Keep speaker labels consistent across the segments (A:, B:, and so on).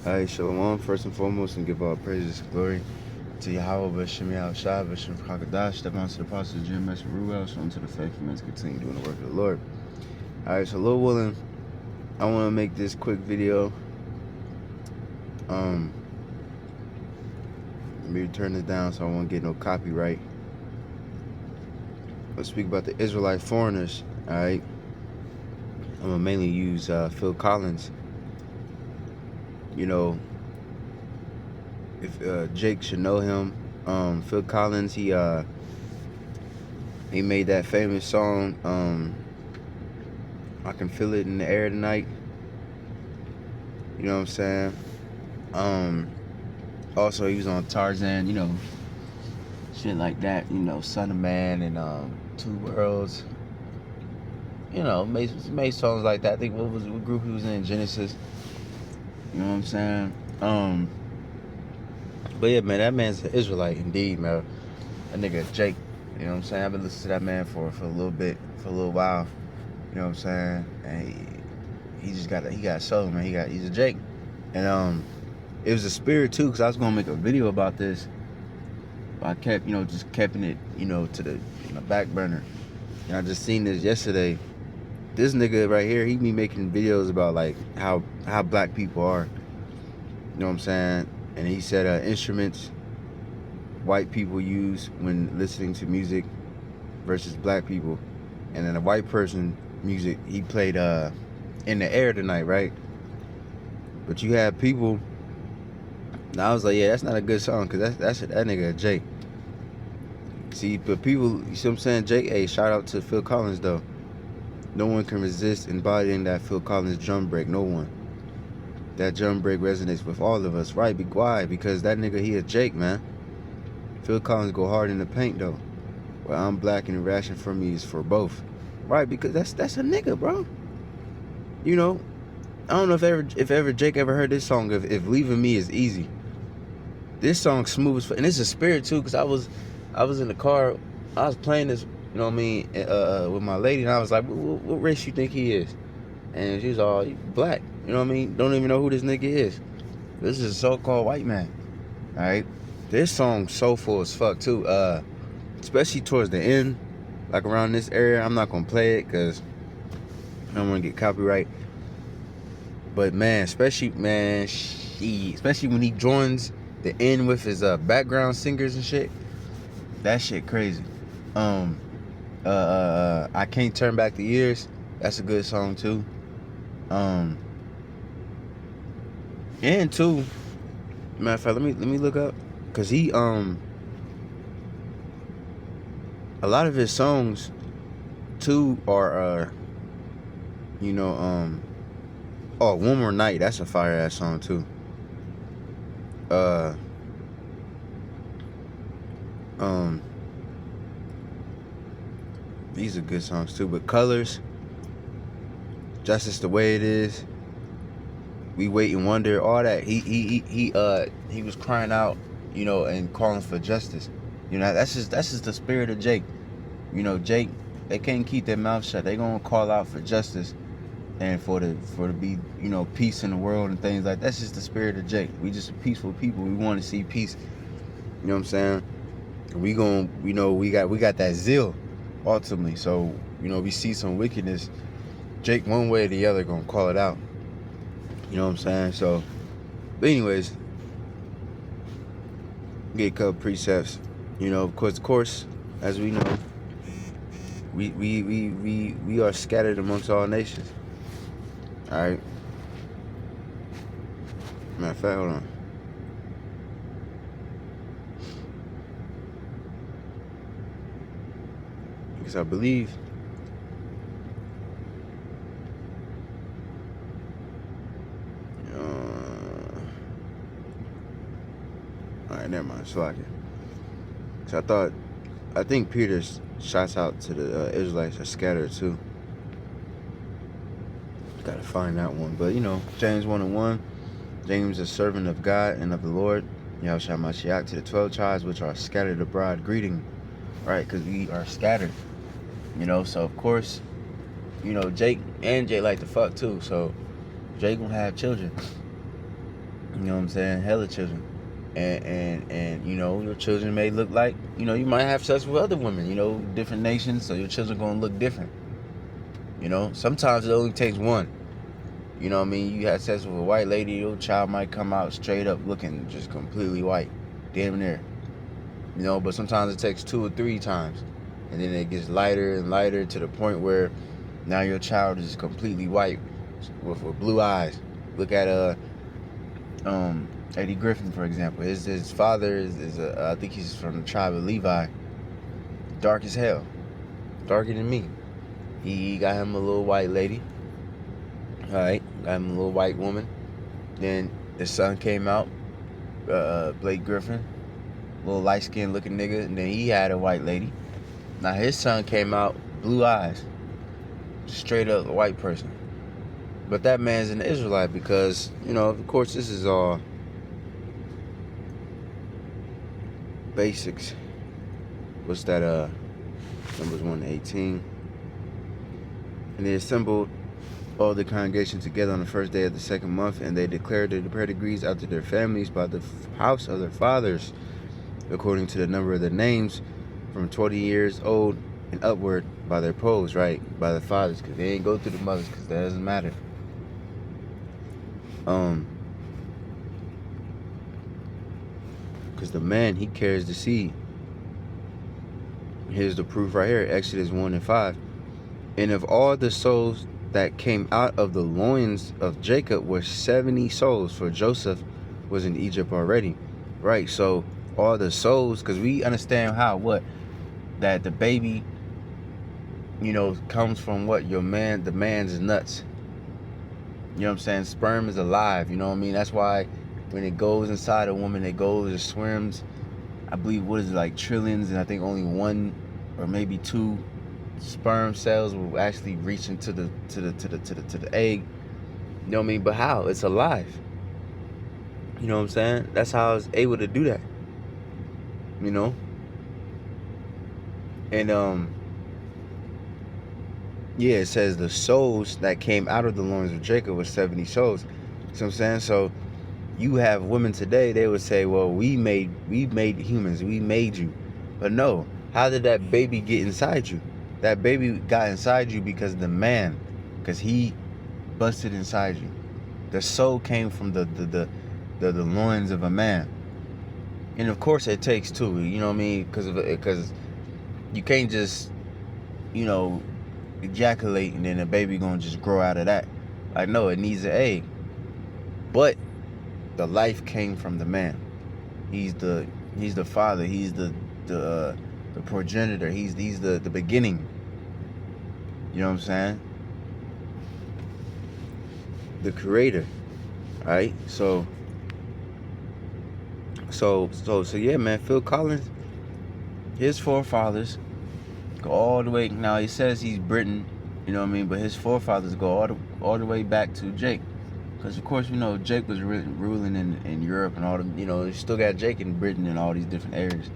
A: Alright, Shalom. First and foremost, and give all praises and glory to Yahweh, B'Shem Yahushua, B'Shem Chakadash, step onto the apostles of GMS Ruel, show unto the faithful men to continue doing the work of the Lord. Alright, so Lord willing, I want to make this quick video. Let me turn this down so I won't get no copyright. Let's speak about the Israelite foreigners. Alright, I'm going to mainly use Phil Collins. You know, if Jake should know him, Phil Collins, he made that famous song, I Can Feel It in the Air Tonight. You know what I'm saying? Also he was on Tarzan, you know, shit like that, you know, Son of Man and Two Worlds. You know, made songs like that. I think what group he was in, Genesis. You know what I'm saying? But yeah, man, that man's an Israelite indeed, man. That nigga Jake. You know what I'm saying? I've been listening to that man for a little bit, for a little while. You know what I'm saying? And he just got soul, man. He's a Jake. And it was a spirit too, because I was gonna make a video about this. But I kept, you know, just keeping it, you know, to the back burner. And I just seen this yesterday. This nigga right here, he be making videos about like how black people are. You know what I'm saying? And he said instruments white people use when listening to music versus black people. And then a white person music, he played In the Air Tonight, right? But you have people, and I was like, yeah, that's not a good song, because that nigga Jake. See, but people, you see what I'm saying? Jake, hey, shout out to Phil Collins though. No one can resist embodying that Phil Collins drum break. No one. That drum break resonates with all of us, right? Why? Because that nigga, he a Jake, man. Phil Collins go hard in the paint though. Well, I'm black and ration for me is for both, right? Because that's a nigga, bro. You know, I don't know if ever Jake ever heard this song. If Leaving Me Is Easy. This song smooth as fuck, and it's a spirit too. Cause I was in the car, I was playing this, you know what I mean, with my lady, and I was like, what race you think he is? And she's all black. You know what I mean? Don't even know who this nigga is. This is a so-called white man. All right. This song's soulful as fuck too. Especially towards the end, like around this area. I'm not gonna play it because I don't want to get copyright. But man, especially when he joins the end with his background singers and shit, that shit crazy. I Can't Turn Back the Years. That's a good song too. And too, matter of fact, let me look up, cause he a lot of his songs too are you know, oh, One More Night, that's a fire ass song too. These are good songs too, but Colors, Justice the Way It Is, We Wait and Wonder, all that. He was crying out, you know, and calling for justice. You know, that's just the spirit of Jake. You know, Jake, they can't keep their mouth shut. They gonna call out for justice and for the be, you know, peace in the world and things like that. That's just the spirit of Jake. We just a peaceful people. We want to see peace. You know what I'm saying? We gon', you know, we got that zeal ultimately. So, you know, we see some wickedness, Jake one way or the other gonna call it out. You know what I'm saying? So, but anyways, get a couple precepts. You know, of course, as we know, we are scattered amongst all nations. All right. Matter of fact, hold on. Because I believe alright, never mind. Slacking. So I think Peter's shouts out to the Israelites are scattered too. Gotta find that one. But you know, James 1:1. James, a servant of God and of the Lord, Yahushua Mashiach, to the 12 tribes which are scattered abroad, greeting. Right, because we are scattered. You know, so of course, you know, Jake like to fuck too. So Jake gonna have children. You You know what I'm saying? Hella children. And you know, your children may look like, you know, you might have sex with other women, you know, different nations, so your children gonna look different. You know, sometimes it only takes one. You know what I mean? You had sex with a white lady, your child might come out straight up looking just completely white. Damn near. You know, but sometimes it takes 2 or 3 times. And then it gets lighter and lighter to the point where now your child is completely white with blue eyes. Look at Eddie Griffin, for example. His father is I think he's from the tribe of Levi. Dark as hell. Darker than me. He got him a little white lady. Alright, got him a little white woman. Then the son came out, Blake Griffin, little light skinned looking nigga, and then he had a white lady. Now his son came out, blue eyes, straight up white person. But that man's an Israelite because, you know, of course this is all basics. What's that, Numbers 1 to 18. And they assembled all the congregation together on the first day of the second month, and they declared their pedigrees after their families by the house of their fathers, according to the number of their names, from 20 years old and upward, by their poles, right? By the fathers, because they ain't go through the mothers, because that doesn't matter. Because the man, he carries the seed. Here's the proof right here, Exodus 1 and 5. And of all the souls that came out of the loins of Jacob were 70 souls, for Joseph was in Egypt already. Right, so all the souls, because we understand that the baby, you know, comes from what? The man's nuts. You know what I'm saying? Sperm is alive, you know what I mean? That's why when it goes inside a woman, it swims, I believe, what is it, like trillions, and I think only 1 or maybe 2 sperm cells will actually reach into the egg. You know what I mean? But how? It's alive. You know what I'm saying? That's how I was able to do that. You know? And yeah, it says the souls that came out of the loins of Jacob was 70 souls. You know what I'm saying? So you have women today, they would say, well, we made humans, we made you. But no, how did that baby get inside you? That baby got inside you because because he busted inside you. The soul came from the loins of a man. And of course it takes 2, you know what I mean? Because you can't just, you know, ejaculate and then a baby gonna just grow out of that. Like, no, it needs an egg. But the life came from the man. He's the father. He's the progenitor. He's the beginning. You know what I'm saying? The creator. Right? So yeah, man. Phil Collins, his forefathers go all the way. Now he says he's Britain. You know what I mean? But his forefathers go all the way back to Jake. Because, of course, you know, Jake was ruling in Europe and all the, you know, you still got Jake in Britain and all these different areas.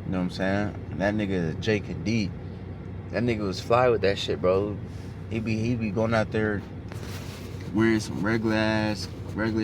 A: You know what I'm saying? And that nigga is Jake indeed. That nigga was fly with that shit, bro. He be going out there wearing some regular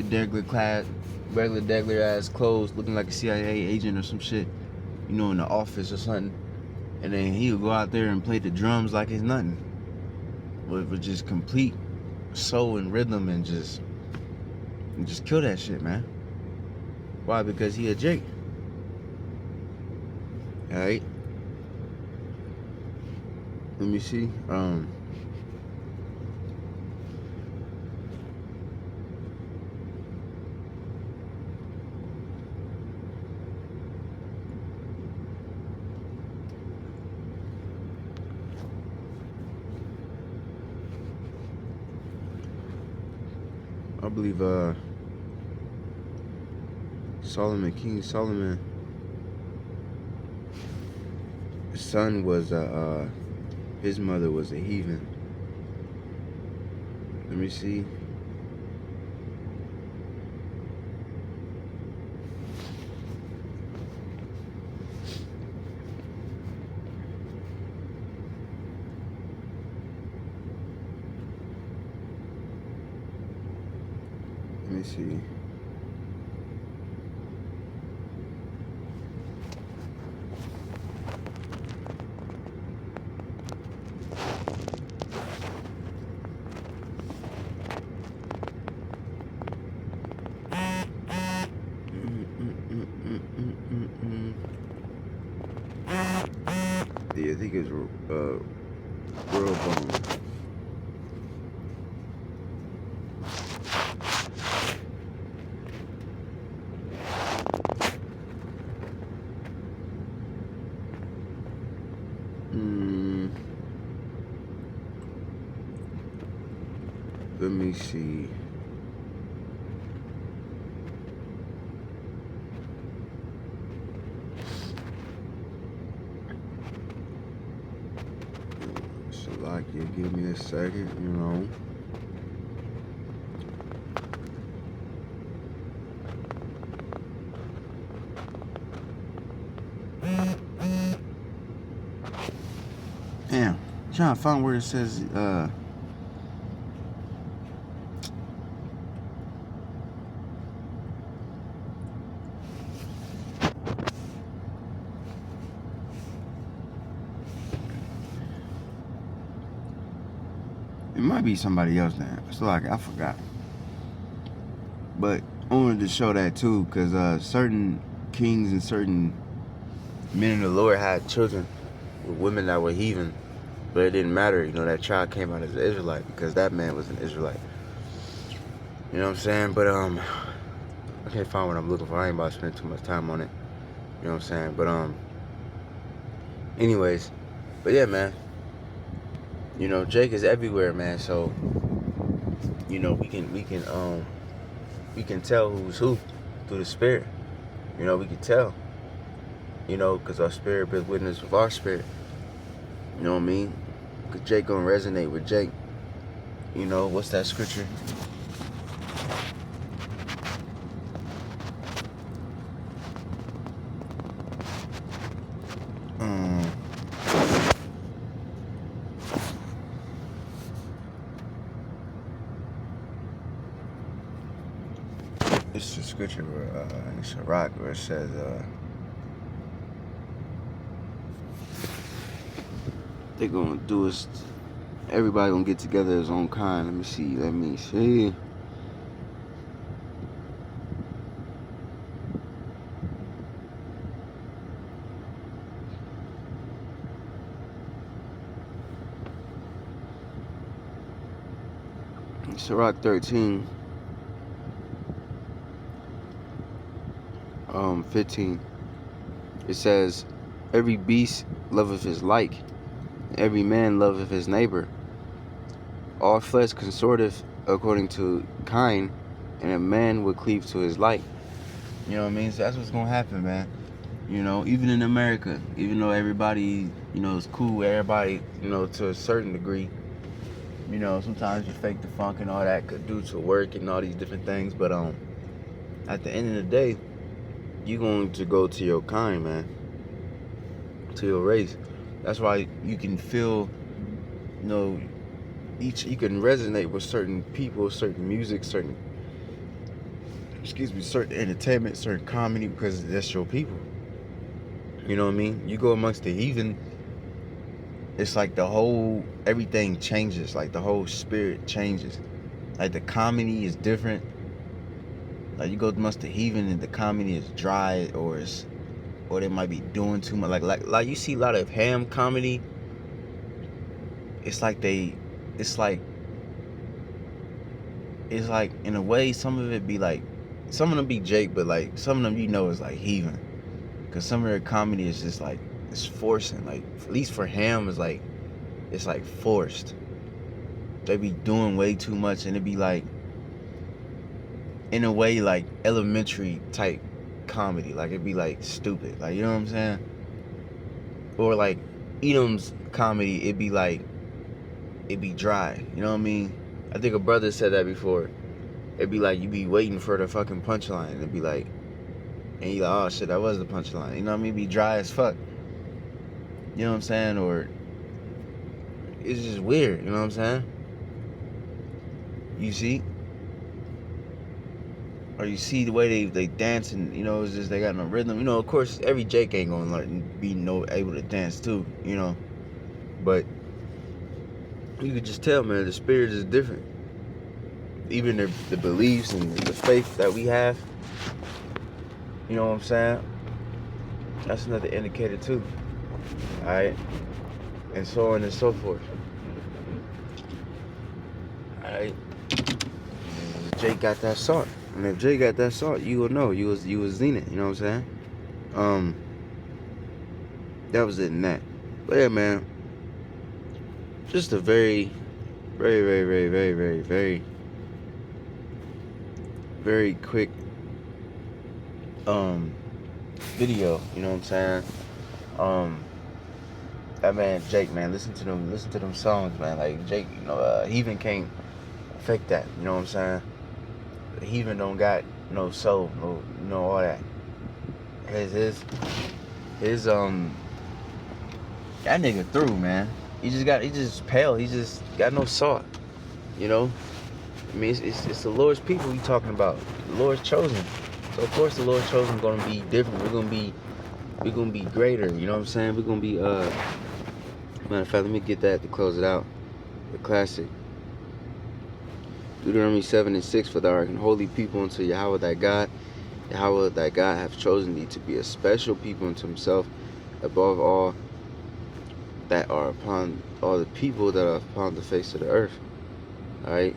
A: degular ass clothes, looking like a CIA agent or some shit, you know, in the office or something. And then he would go out there and play the drums like it's nothing. With just complete soul and rhythm and just kill that shit, man. Why? Because he a Jake. Alright. Let me see. I believe King Solomon, his son was his mother was a heathen. Let me see. Let me see. think it's Rehoboam. Let me see. Salakia, give me a second, you know. Damn, trying to find where it says it might be somebody else now. So like I forgot. But I wanted to show that too, because certain kings and certain men of the Lord had children with women that were heathen. But it didn't matter, you know, that child came out as an Israelite because that man was an Israelite. You know what I'm saying? But I can't find what I'm looking for. I ain't about to spend too much time on it. You know what I'm saying? But anyways, but yeah, man. You know, Jake is everywhere, man. So, you know, we can tell who's who through the spirit. You know, we can tell. You know, because our spirit bears witness with our spirit. You know what I mean? Because Jake gonna resonate with Jake. You know, what's that scripture? It's the scripture where in Sirach where it says they're gonna do us. Everybody gonna get together as own kind. Let me see. Sirach 13. 15. It says, every beast loveth his like, every man loveth his neighbor. All flesh consorteth according to kind, and a man will cleave to his like. You know what I mean? So that's what's gonna happen, man. You know, even in America, even though everybody, you know, is cool, everybody, you know, to a certain degree. You know, sometimes you fake the funk and all that could do to work and all these different things, but at the end of the day, you're going to go to your kind, man, to your race. That's why you can feel, you know, you can resonate with certain people, certain music, certain entertainment, certain comedy, because that's your people. You know what I mean? You go amongst the heathen, it's like everything changes, like the whole spirit changes. Like the comedy is different. Like you go amongst the heathen and the comedy is dry, or they might be doing too much. Like you see a lot of ham comedy. It's like in a way, some of it be like, some of them be Jake, but like some of them, you know, is like heathen. Cause some of their comedy is just like, it's forcing. Like at least for ham, is like, it's like forced. They be doing way too much, and it be like, in a way, like elementary type comedy. Like it'd be like stupid. Like, you know what I'm saying? Or like Edom's comedy, it'd be dry. You know what I mean? I think a brother said that before. It'd be like you be waiting for the fucking punchline. It'd be like, and you like, oh shit, that was the punchline. You know what I mean? It'd be dry as fuck. You know what I'm saying? Or it's just weird. You know what I'm saying? You see? Or you see the way they dance, and you know, it's just they got no rhythm. You know, of course, every Jake ain't gonna able to dance too. You know, but you could just tell, man, the spirit is different. Even the beliefs and the faith that we have. You know what I'm saying? That's another indicator too. All right. and so on and so forth. Alright. Jake got that salt. And if Jake got that salt, you will know. You was Zenith, you know what I'm saying? That was it in that. But yeah, man. Just a very, very, very, very, very, very, very, very quick video, you know what I'm saying? That man Jake, man, listen to them songs, man. Like Jake, you know, Heathen can't fake that, you know what I'm saying? Heathen don't got no soul, no, you know, all that. His that nigga through, man. He just pale. He just got no salt, you know. I mean, it's the Lord's people we talking about. The Lord's chosen. So of course the Lord's chosen gonna be different. We're gonna be greater. You know what I'm saying? We're gonna be matter of fact, let me get that to close it out. The classic. Deuteronomy 7:6, for thou art an holy people unto Yahweh thy God. Yahweh thy God hath chosen thee to be a special people unto himself, above all that are upon all the people that are upon the face of the earth. Alright.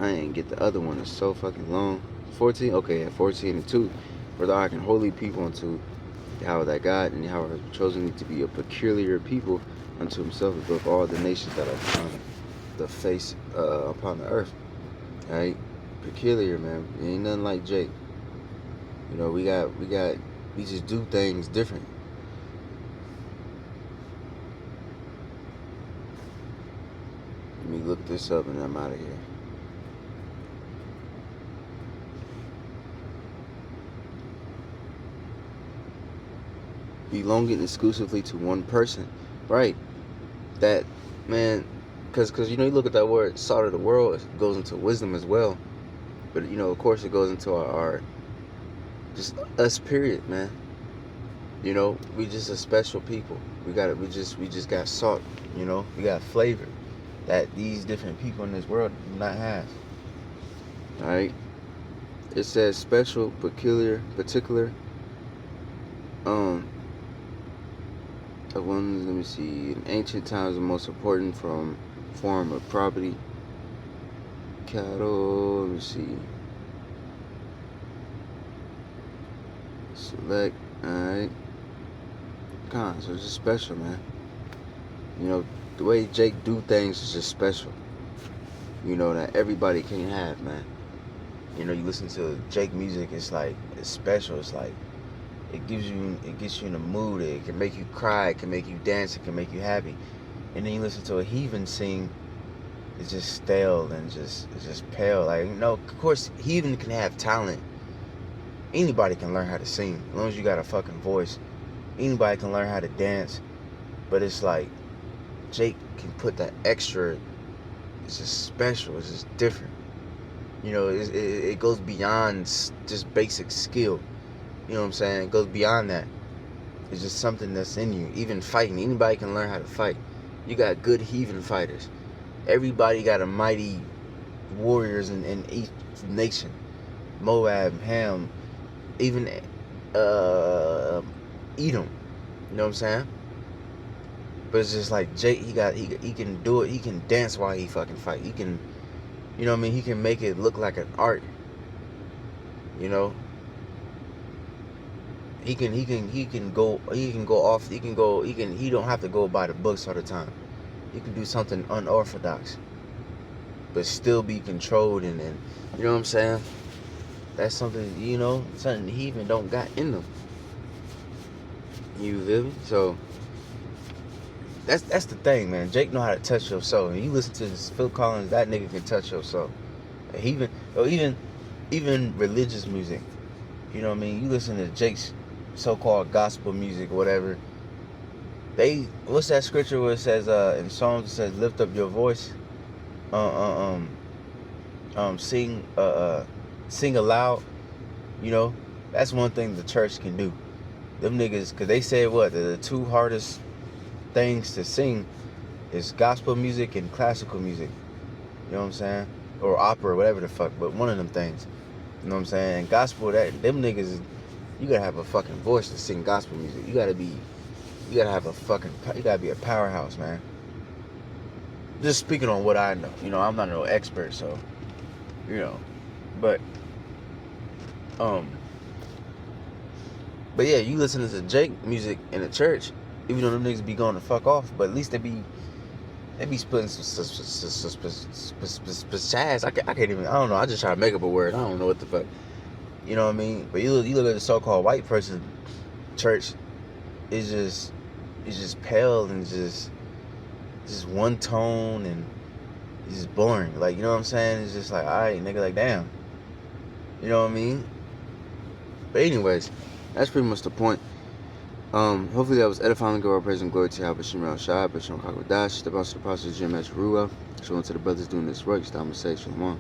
A: I ain't get the other one, it's so fucking long. 14, okay, at 14:2. For thou art an holy people unto Yahweh thy God, and Yahweh hath chosen thee to be a peculiar people unto himself above all the nations that are upon the face, upon the earth. Alright? Peculiar, man. Ain't nothing like Jake. You know, we just do things different. Let me look this up and I'm out of here. Belonging exclusively to one person. Right. That, man, because you know, you look at that word, salt of the world, it goes into wisdom as well. But, you know, of course it goes into our just us, period, man. You know, we just a special people. We just got salt, you know, we got flavor that these different people in this world do not have. Alright? It says special, peculiar, particular. Ones, let me see. In ancient times, the most important form of property. Cattle, let me see. Select, alright. So it's just special, man. You know, the way Jake do things is just special. You know, that everybody can have, man. You know, you listen to Jake music, it's like, it's special. It's like, it gets you in a mood. It can make you cry. It can make you dance. It can make you happy. And then you listen to a Heathen sing, it's just stale and it's just pale. Like, you know, of course, Heathen can have talent. Anybody can learn how to sing, as long as you got a fucking voice. Anybody can learn how to dance. But it's like, Jake can put that extra. It's just special. It's just different. You know, it goes beyond just basic skill. You know what I'm saying? It goes beyond that. It's just something that's in you. Even fighting. Anybody can learn how to fight. You got good Heathen fighters. Everybody got a mighty warriors in each nation. Moab, Ham, even Edom. You know what I'm saying? But it's just like Jake, he can do it. He can dance while he fucking fight. He can, you know what I mean? He can make it look like an art. You know? He don't have to go by the books all the time. He can do something unorthodox, but still be controlled and you know what I'm saying? That's something, you know, something he even don't got in them. You feel me? So that's the thing, man. Jake know how to touch your soul. And you listen to Phil Collins, that nigga can touch your soul. Even religious music. You know what I mean? You listen to Jake's so-called gospel music or whatever. What's that scripture where it says in Psalms, it says lift up your voice, sing aloud. You know, that's one thing the church can do. Them niggas, cause they said what the two hardest things to sing is gospel music and classical music. You know what I'm saying? Or opera, whatever the fuck, but one of them things. You know what I'm saying? And gospel, them niggas, you gotta have a fucking voice to sing gospel music. You gotta be you gotta have you gotta be a powerhouse, man. Just speaking on what I know. You know, I'm not no expert, so, you know. But yeah, you listen to Jake music in the church, even though them niggas be going to fuck off, but at least they be splitting some pizzazz. I can't even, I don't know, I just try to make up a word. I don't know what the fuck. You know what I mean? But you look at the so-called white person church, it's just pale and just one tone, and it's just boring. Like, you know what I'm saying? It's just like, alright, nigga, like, damn. You know what I mean? But anyways, that's pretty much the point. Hopefully that was edifying. Go, our praise and glory to Yahweh Shemel Shai, but Shalom Dash, the boss of the Apostle Jim H. Ruah. Shalom to the brothers doing this work. Stop and say Shalom.